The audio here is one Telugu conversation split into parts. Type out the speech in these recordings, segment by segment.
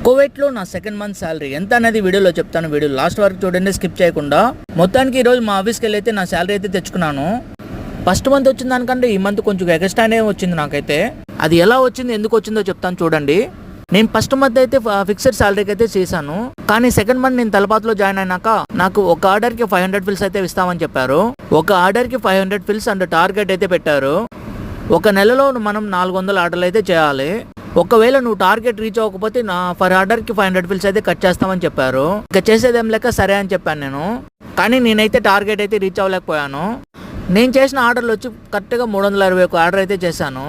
కోవిడ్లో నా సెకండ్ మంత్ శాలరీ ఎంత అనేది వీడియోలో చెప్తాను. వీడియో లాస్ట్ వరకు చూడండి, స్కిప్ చేయకుండా. మొత్తానికి ఈరోజు మా ఆఫీస్కి వెళ్ళి అయితే నా శాలరీ అయితే తెచ్చుకున్నాను. ఫస్ట్ మంత్ వచ్చిన దానికంటే ఈ మంత్ కొంచెం ఎక్స్ట్రానే వచ్చింది నాకైతే. అది ఎలా వచ్చింది, ఎందుకు వచ్చిందో చెప్తాను చూడండి. నేను ఫస్ట్ మంత్ అయితే ఫిక్స్డ్ శాలరీకి అయితే చేశాను. కానీ సెకండ్ మంత్ నేను తలపాతలో జాయిన్ అయినాక నాకు ఒక ఆర్డర్కి 500 ఫిల్స్ అయితే ఇస్తామని చెప్పారు. ఒక ఆర్డర్కి 500 ఫిల్స్ అండ్ టార్గెట్ అయితే పెట్టారు. ఒక నెలలో మనం 400 ఆర్డర్లు అయితే చేయాలి. ఒకవేళ నువ్వు టార్గెట్ రీచ్ అవ్వకపోతే నా ఫర్ ఆర్డర్కి 500 ఫిల్స్ అయితే కట్ చేస్తామని చెప్పారు. ఇంకా చేసేదేం లేక సరే అని చెప్పాను నేను. కానీ నేనైతే టార్గెట్ అయితే రీచ్ అవ్వలేకపోయాను. నేను చేసిన ఆర్డర్లు వచ్చి కరెక్ట్గా 361 ఆర్డర్ అయితే చేశాను.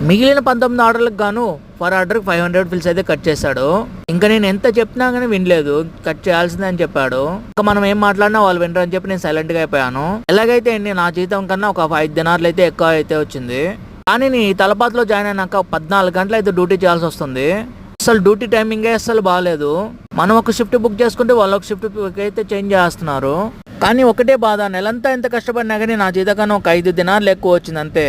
మిగిలిన 19 ఆర్డర్లకు గాను ఫర్ ఆర్డర్కి 500 ఫిల్స్ అయితే కట్ చేశాడు. ఇంకా నేను ఎంత చెప్పినా కానీ వినలేదు, కట్ చేయాల్సిందే అని చెప్పాడు. ఇంకా మనం ఏం మాట్లాడినా వాళ్ళు వినరు అని చెప్పి నేను సైలెంట్గా అయిపోయాను. ఎలాగైతే నా జీతం కన్నా ఒక 5 దినార్లు అయితే ఎక్కువ అయితే వచ్చింది. కానీ నీ తలపాతలో జాయిన్ అయినాక 14 గంటలు అయితే డ్యూటీ చేయాల్సి వస్తుంది. అసలు డ్యూటీ టైమింగే అసలు బాగాలేదు. మనం ఒక షిఫ్ట్ బుక్ చేసుకుంటే వాళ్ళు ఒక షిఫ్ట్ అయితే చేంజ్ చేస్తున్నారు. కానీ ఒకటే బాధ, నెలంతా ఎంత కష్టపడినా కానీ నా జీతం కన్నా ఒక 5 దినార్లు ఎక్కువ వచ్చింది అంతే.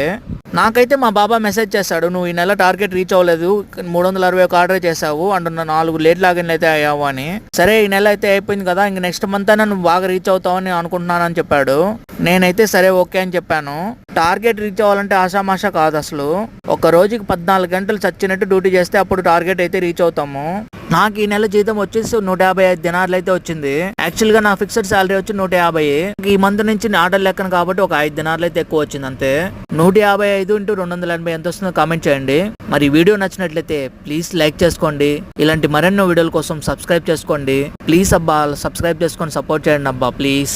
నాకైతే మా బాబా మెసేజ్ చేశాడు, నువ్వు ఈ నెల టార్గెట్ రీచ్ అవ్వలేదు, 361 ఆర్డర్ చేసావు అండ్ 4 లేట్ లాగిన్లు అయితే అయ్యావు అని. సరే ఈ నెల అయితే అయిపోయింది కదా, ఇంక నెక్స్ట్ మంత్ అయినా నువ్వు బాగా రీచ్ అవుతావు అని అనుకుంటున్నాను అని చెప్పాడు. నేనైతే సరే ఓకే అని చెప్పాను. టార్గెట్ రీచ్ అవ్వాలంటే ఆషామాషా కాదు అసలు. ఒక రోజుకి 14 గంటలు చచ్చినట్టు డ్యూటీ చేస్తే అప్పుడు టార్గెట్ అయితే రీచ్ అవుతాము. నాకు ఈ నెల జీతం వచ్చేసి 155 దినార్లు అయితే వచ్చింది. యాక్చువల్ గా నా ఫిక్స్డ్ శాలరీ వచ్చి 150. ఈ మంత్ నుంచి ఆర్డర్ లెక్కన కాబట్టి ఒక 5 దినార్లు అయితే ఎక్కువ వచ్చింది అంతే. 155 × 280 ఎంత వస్తుందో కామెంట్ చేయండి. మరి వీడియో నచ్చినట్లయితే ప్లీజ్ లైక్ చేసుకోండి. ఇలాంటి మరెన్నో వీడియోల కోసం సబ్స్క్రైబ్ చేసుకోండి ప్లీజ్ అబ్బా. సబ్స్క్రైబ్ చేసుకొని సపోర్ట్ చేయండి అబ్బా ప్లీజ్.